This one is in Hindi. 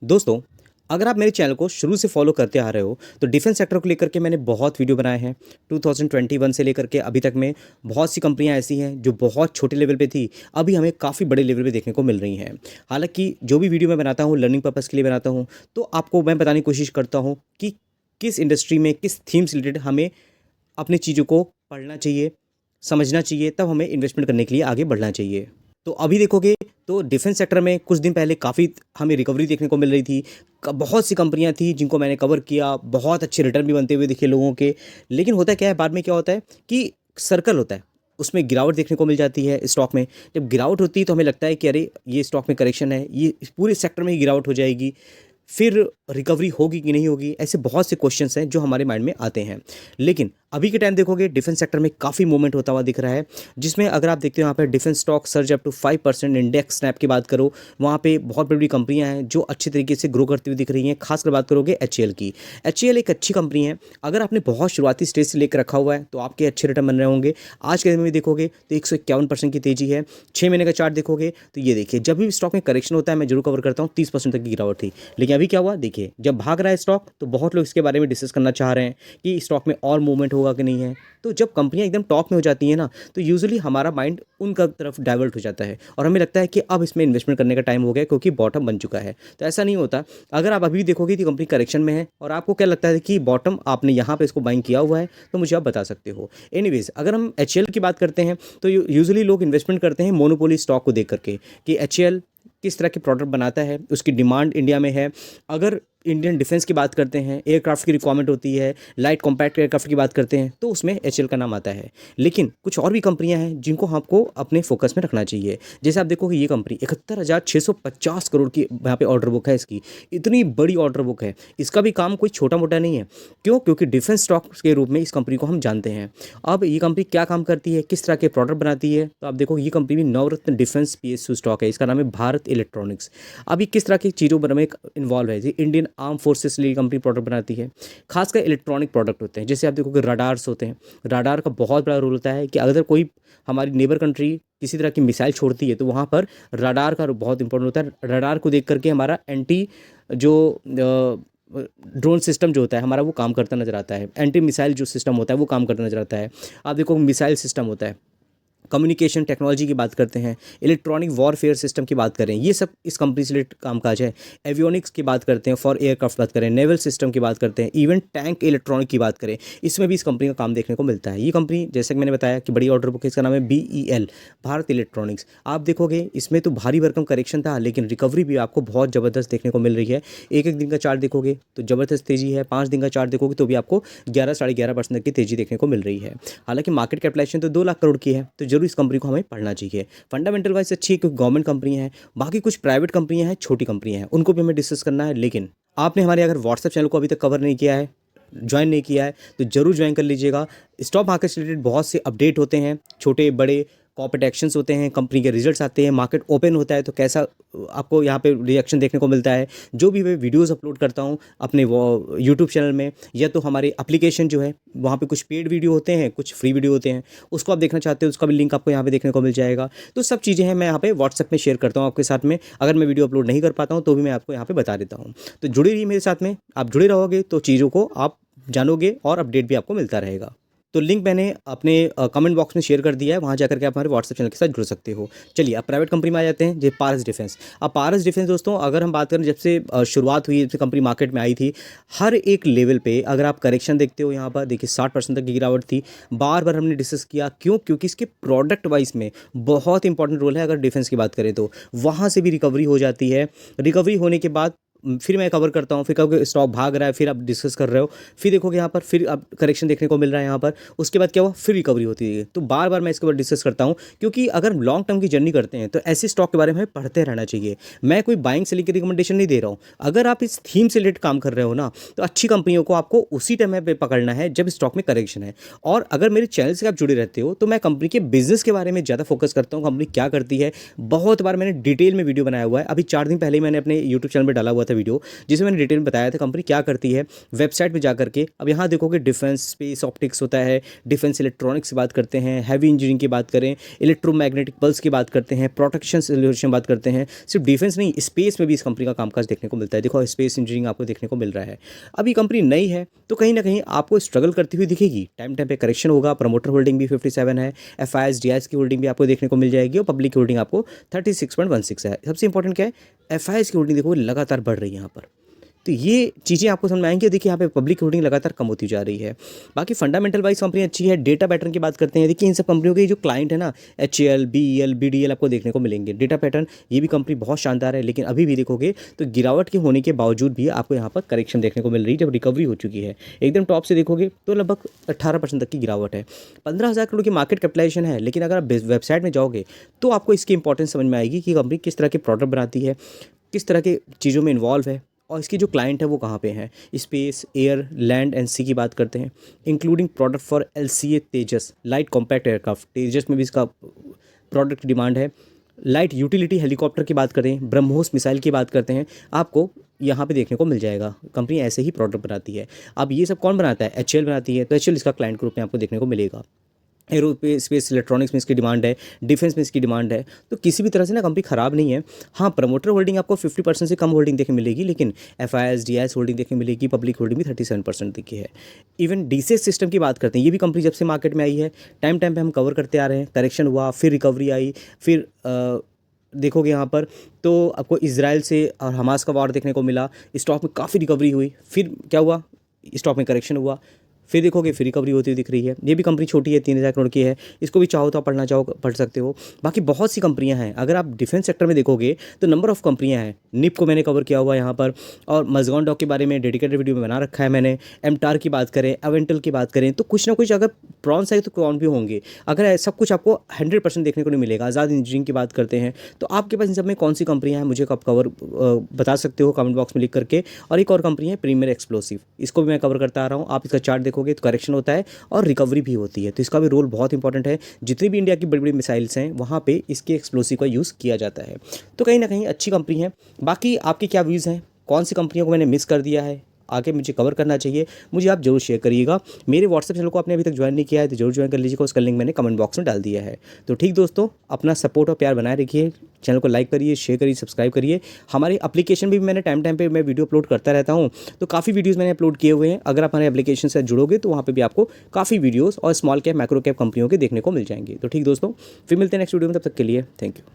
दोस्तों, अगर आप मेरे चैनल को शुरू से फॉलो करते आ रहे हो तो डिफेंस सेक्टर को लेकर के मैंने बहुत वीडियो बनाए हैं। 2021 से लेकर के अभी तक में बहुत सी कंपनियां ऐसी हैं जो बहुत छोटे लेवल पे थी, अभी हमें काफ़ी बड़े लेवल पे देखने को मिल रही हैं। हालांकि जो भी वीडियो मैं बनाता हूँ लर्निंग पर्पज़ के लिए बनाता हूँ, तो आपको मैं बताने की कोशिश करता हूँ कि किस इंडस्ट्री में किस थीम से रिलेटेड हमें अपनी चीज़ों को पढ़ना चाहिए, समझना चाहिए, तब हमें इन्वेस्टमेंट करने के लिए आगे बढ़ना चाहिए। तो अभी देखोगे तो डिफेंस सेक्टर में कुछ दिन पहले काफ़ी हमें रिकवरी देखने को मिल रही थी। बहुत सी कंपनियां थी जिनको मैंने कवर किया, बहुत अच्छे रिटर्न भी बनते हुए दिखे लोगों के। लेकिन होता क्या है, बाद में क्या होता है कि सर्कल होता है, उसमें गिरावट देखने को मिल जाती है स्टॉक में। जब गिरावट होती है तो हमें लगता है कि अरे ये स्टॉक में करेक्शन है, ये पूरे सेक्टर में ही गिरावट हो जाएगी, फिर रिकवरी होगी कि नहीं होगी, ऐसे बहुत से क्वेश्चंस हैं जो हमारे माइंड में आते हैं। लेकिन अभी के टाइम देखोगे डिफेंस सेक्टर में काफ़ी मूवमेंट होता हुआ दिख रहा है, जिसमें अगर आप देखते हो यहाँ पर defence stock surge up to 5%। Index snap की बात करो, वहाँ पे बहुत बड़ी बड़ी कंपनियाँ हैं जो अच्छी तरीके से ग्रो करती हुई दिख रही हैं। खासकर बात करोगे एचएएल की। एचएएल एक अच्छी कंपनी है, अगर आपने बहुत शुरुआती स्टेज से लेकर रखा हुआ है तो आपके अच्छे रिटर्न बन रहे होंगे। आज के दिन में देखोगे तो 151% की तेजी है। 6 महीने का चार्ट देखोगे तो ये देखिए, जब भी स्टॉक में करेक्शन होता है मैं जरूर कवर करता हूँ, 30% तक की गिरावट थी। लेकिन अभी क्या हुआ देखिए, जब भाग रहा है स्टॉक तो बहुत लोग इसके बारे में डिस्कस करना चाह रहे हैं कि स्टॉक में और मूवमेंट होगा कि नहीं है। तो जब कंपनियां एकदम टॉप में हो जाती हैं ना, तो यूजुअली हमारा माइंड उनका तरफ डाइवर्ट हो जाता है और हमें लगता है कि अब इसमें इन्वेस्टमेंट करने का टाइम हो गया क्योंकि बॉटम बन चुका है। तो ऐसा नहीं होता। अगर आप अभी भी देखोगे कि कंपनी करेक्शन में है और आपको क्या लगता है कि बॉटम आपने यहाँ पे इसको बाइंग किया हुआ है, तो मुझे आप बता सकते हो। एनीवेज, अगर हम एचएएल की बात करते हैं तो यूजुअली लोग इन्वेस्टमेंट करते हैं मोनोपोली स्टॉक को देख करके कि एचएएल किस तरह के प्रोडक्ट बनाता है, उसकी डिमांड इंडिया में है। अगर इंडियन डिफेंस की बात करते हैं, एयरक्राफ्ट की रिक्वायरमेंट होती है, लाइट कॉम्पैक्ट एयरक्राफ्ट की बात करते हैं, तो उसमें एचएएल का नाम आता है। लेकिन कुछ और भी कंपनियां हैं जिनको हमको अपने फोकस में रखना चाहिए। जैसे आप देखो कि ये कंपनी 71,650 करोड़ की यहाँ पे ऑर्डर बुक है इसकी। इतनी बड़ी ऑर्डर बुक है, इसका भी काम कोई छोटा मोटा नहीं है। क्यों? क्योंकि डिफेंस स्टॉक के रूप में इस कंपनी को हम जानते हैं। अब ये कंपनी क्या काम करती है, किस तरह के प्रोडक्ट बनाती है, तो आप देखो ये कंपनी भी नवरत्न डिफेंस पीएसयू स्टॉक है, इसका नाम है भारत इलेक्ट्रॉनिक्स। अभी किस तरह की चीज़ों में इन्वॉल्व है, इंडियन आर्म फोर्सेस लिए कंपनी प्रोडक्ट बनाती है। खासकर इलेक्ट्रॉनिक प्रोडक्ट होते हैं, जैसे आप देखोगे रडार्स होते हैं। रडार का बहुत बड़ा रोल होता है कि अगर कोई हमारी नेबर कंट्री किसी तरह की मिसाइल छोड़ती है तो वहाँ पर रडार का बहुत इंपॉर्टेंट होता है। रडार को देख करके हमारा एंटी जो ड्रोन सिस्टम जो होता है हमारा वो काम करता नजर आता है, एंटी मिसाइल जो सिस्टम होता है वो काम करता नजर आता है। आप देखो मिसाइल सिस्टम होता है, कम्युनिकेशन टेक्नोलॉजी की बात करते हैं, इलेक्ट्रॉनिक वॉरफेयर सिस्टम की बात करें, ये सब इस कंपनी से रिलेटेड कामकाज है। एवियोनिक्स की बात करते हैं, फॉर एयरक्राफ्ट बात करें, नेवल सिस्टम की बात करते हैं, इवन टैंक इलेक्ट्रॉनिक की बात करें, इसमें भी इस कंपनी का काम देखने को मिलता है। ये कंपनी जैसे कि मैंने बताया कि बड़ी ऑर्डर बुक है, इसका नाम है BEL, भारत इलेक्ट्रॉनिक्स। आप देखोगे इसमें तो भारी भरकम करेक्शन था, लेकिन रिकवरी भी आपको बहुत ज़बरदस्त देखने को मिल रही है। एक एक दिन का चार्ट देखोगे तो ज़बरदस्त तेजी है, 5 दिन का चार्ट देखोगे तो भी आपको 11-11.5% की तेजी देखने को मिल रही है। हालांकि मार्केट कैपिटलाइजेशन तो 2 लाख करोड़ की है, तो जरूर इस कंपनी को हमें पढ़ना चाहिए। फंडामेंटल वाइज अच्छी है क्योंकि गवर्नमेंट कंपनियां हैं। बाकी कुछ प्राइवेट कंपनियां हैं, छोटी कंपनियां हैं, उनको भी हमें डिस्कस करना है। लेकिन आपने हमारे अगर व्हाट्सएप चैनल को अभी तक कवर नहीं किया है, ज्वाइन नहीं किया है, तो जरूर ज्वाइन कर लीजिएगा। स्टॉक मार्केट से रिलेटेड बहुत से अपडेट होते हैं, छोटे बड़े कॉर्पोरेट एक्शंस होते हैं, कंपनी के रिजल्ट्स आते हैं, मार्केट ओपन होता है तो कैसा आपको यहाँ पे रिएक्शन देखने को मिलता है। जो भी मैं वीडियोस अपलोड करता हूँ अपने वो यूट्यूब चैनल में, या तो हमारे एप्लीकेशन जो है वहाँ पे कुछ पेड वीडियो होते हैं, कुछ फ्री वीडियो होते हैं, उसको आप देखना चाहते हो उसका भी लिंक आपको यहाँ पे देखने को मिल जाएगा। तो सब चीज़ें हैं मैं यहाँ पे व्हाट्सएप में शेयर करता हूँ आपके साथ में। अगर मैं वीडियो अपलोड नहीं कर पाता हूँ तो भी मैं आपको यहाँ पे बता देता हूँ। तो जुड़े रहिए मेरे साथ में, आप जुड़े रहोगे तो चीज़ों को आप जानोगे और अपडेट भी आपको मिलता रहेगा। तो लिंक मैंने अपने कमेंट बॉक्स में शेयर कर दिया है, वहाँ जाकर के आप हमारे व्हाट्सएप चैनल के साथ जुड़ सकते हो। चलिए अब प्राइवेट कंपनी में आ जाते हैं, जो पारस डिफेंस। अब पारस डिफेंस दोस्तों, अगर हम बात करें जब से शुरुआत हुई, जब से कंपनी मार्केट में आई थी, हर एक लेवल पे अगर आप करेक्शन देखते हो यहाँ पर देखिए 60% तक की गिरावट थी। बार बार हमने डिस्कस किया, क्यों? क्योंकि इसके प्रोडक्ट वाइज में बहुत इंपॉर्टेंट रोल है। अगर डिफेंस की बात करें तो वहाँ से भी रिकवरी हो जाती है। रिकवरी होने के बाद फिर मैं कवर करता हूँ, फिर कभी स्टॉक भाग रहा है, फिर आप डिस्कस कर रहे हो, फिर देखोगे यहाँ पर फिर आप करेक्शन देखने को मिल रहा है यहाँ पर, उसके बाद क्या हुआ, फिर रिकवरी होती है। तो बार बार मैं इसके ऊपर डिस्कस करता हूँ, क्योंकि अगर लॉन्ग टर्म की जर्नी करते हैं तो ऐसे स्टॉक के बारे में हमें पढ़ते रहना चाहिए। मैं कोई बाइंग सेलिंग की रिकमेंडेशन नहीं दे रहा हूँ। अगर आप इस थीम से रिलेटेड काम कर रहे हो ना, तो अच्छी कंपनियों को आपको उसी टाइम पे पकड़ना है जब स्टॉक में करेक्शन है। और अगर मेरे चैनल से आप जुड़े रहते हो तो मैं कंपनी के बिजनेस के बारे में ज़्यादा फोकस करता हूँ, कंपनी क्या करती है। बहुत बार मैंने डिटेल में वीडियो बनाया हुआ है। अभी 4 दिन पहले ही मैंने अपने यूट्यूब चैनल पर डाला हुआ था वीडियो, जिसमें मैंने डिटेल में बताया था कंपनी क्या करती है वेबसाइट में जा करके। अब यहाँ देखोगे डिफेंस स्पेस ऑप्टिक्स होता है, डिफेंस इलेक्ट्रॉनिक्स की बात करते हैं, हैवी इंजीनियरिंग की बात करें, इलेक्ट्रोमैग्नेटिक पल्स की बात करते हैं, प्रोटेक्शन सोल्यूशन बात करते हैं। सिर्फ डिफेंस नहीं, स्पेस में भी इस कंपनी का कामकाज देखने को मिलता है। देखो स्पेस इंजीनियरिंग आपको देखने को मिल रहा है। अब ये कंपनी नई है तो कहीं ना कहीं आपको स्ट्रगल करती हुई दिखेगी, टाइम टाइम पे करेक्शन होगा। प्रमोटर होल्डिंग भी 57 है, एफआईएस डीआईएस की होल्डिंग भी आपको देखने को मिल जाएगी और पब्लिक की होल्डिंग आपको 36.16 है। सबसे इंपॉर्टेंट क्या है, एफआईएस की होल्डिंग देखो लगातार बढ़ रही है यहाँ पर। तो ये चीज़ें आपको समझ में आएंगी। देखिए यहाँ पे पब्लिक होल्डिंग लगातार कम होती जा रही है। बाकी फंडामेंटल वाइज कंपनी अच्छी है। डेटा पैटर्न की बात करते हैं, देखिए इन सब कंपनियों के जो क्लाइंट है ना, HAL, BEL, BDL आपको देखने को मिलेंगे। डेटा पैटर्न ये भी कंपनी बहुत शानदार है, लेकिन अभी भी देखोगे तो गिरावट के होने के बावजूद भी आपको यहाँ पर करेक्शन देखने को मिल रही है। जब रिकवरी हो चुकी है एकदम टॉप से देखोगे तो लगभग 18% तक की गिरावट है। 15,000 करोड़ की मार्केट कैपिटलाइजेशन है, लेकिन अगर आप वेबसाइट में जाओगे तो आपको इसकी इंपॉर्टेंस समझ में आएगी कि कंपनी किस तरह के प्रोडक्ट बनाती है, किस तरह के चीज़ों में इन्वॉल्व है और इसकी जो क्लाइंट है वो कहाँ पे है। Space, air, land and sea की बात करते हैं, including product for LCA Tejas, light compact aircraft. Tejas में भी इसका प्रोडक्ट की डिमांड है। लाइट यूटिलिटी हेलीकॉप्टर की बात करें, ब्रह्मोस मिसाइल की बात करते हैं, आपको यहाँ पे देखने को मिल जाएगा। कंपनी ऐसे ही प्रोडक्ट बनाती है। अब ये सब कौन बनाता है, HAL बनाती है, तो HAL इसका क्लाइंट ग्रुप में आपको देखने को मिलेगा। एरोस्पेस इलेक्ट्रॉनिक्स में इसकी डिमांड है, डिफेंस में इसकी डिमांड है। तो किसी भी तरह से ना कंपनी ख़राब नहीं है। हाँ, प्रमोटर होल्डिंग आपको 50% से कम होल्डिंग देखने मिलेगी, लेकिन एफआईएस डीआईएस होल्डिंग देखने मिलेगी, पब्लिक होल्डिंग भी 37% देखी है। इवन डीसीएस सिस्टम की बात करते हैं, ये भी कंपनी जब से मार्केट में आई है टाइम टाइम पे हम कवर करते आ रहे हैं। करेक्शन हुआ, फिर रिकवरी आई, फिर देखोगे यहाँ पर तो आपको इजराइल से और हमास का वार देखने को मिला। स्टॉक में काफ़ी रिकवरी हुई, फिर क्या हुआ, स्टॉक में करेक्शन हुआ, फिर देखोगे फिर रिकवरी होती हुई दिख रही है। ये भी कंपनी छोटी है, 3,000 करोड़ की है। इसको भी चाहो तो आप पढ़ना चाहो पढ़ सकते हो। बाकी बहुत सी कंपनियां हैं। अगर आप डिफेंस सेक्टर में देखोगे तो नंबर ऑफ कंपनियां हैं। निप को मैंने कवर किया हुआ है यहाँ पर, और मजगॉन डॉक के बारे में डेडिकेटेड वीडियो में बना रखा है मैंने। एमटार की बात करें, अवेंटल की बात करें, तो कुछ ना कुछ अगर प्रॉन्स है तो कौन भी होंगे। अगर सब कुछ आपको 100% देखने को नहीं मिलेगा। आज़ाद इंजीनियरिंग की बात करते हैं तो आपके पास इन सब में कौन सी कंपनियां हैं मुझे कब कवर बता सकते हो कमेंट बॉक्स में लिख करके। और एक और कंपनी है प्रीमियर एक्सप्लोसिव, इसको भी मैं कवर करता आ रहा हूँ। आप इसका चार्ट देखोगे तो करेक्शन होता है और रिकवरी भी होती है, तो इसका भी रोल बहुत इंपॉर्टेंट है। जितनी भी इंडिया की बड़ी बड़ी मिसाइल्स हैं वहाँ पे इसके एक्सप्लोसिव का यूज़ किया जाता है। तो कहीं ना कहीं अच्छी कंपनी है। बाकी आपके क्या व्यूज़ हैं, कौन सी कंपनियों को मैंने मिस कर दिया है, आगे मुझे कवर करना चाहिए, मुझे आप जरूर शेयर करिएगा। मेरे व्हाट्सएप चैनल को आपने अभी तक ज्वाइन नहीं किया है तो जरूर ज्वाइन कर लीजिएगा, उसका लिंक मैंने कमेंट बॉक्स में डाल दिया है। तो ठीक दोस्तों, अपना सपोर्ट और प्यार बनाए रखिए। चैनल को लाइक करिए, शेयर करिए, सब्सक्राइब करिए। हमारे एप्लीकेशन भी मैंने टाइम टाइम पे मैं वीडियो अपलोड करता रहता हूँ, तो काफ़ी वीडियोज़ मैंने अपलोड किए हुए हैं। अगर आप हमारे एप्लीकेशन से जुड़ोगे तो वहाँ पर भी आपको काफ़ी वीडियोज़ और स्मॉल कैप मैक्रो कैप कंपनियों के देखने को मिल जाएंगे। तो ठीक दोस्तों, फिर मिलते हैं नेक्स्ट वीडियो में, तब तक के लिए थैंक यू।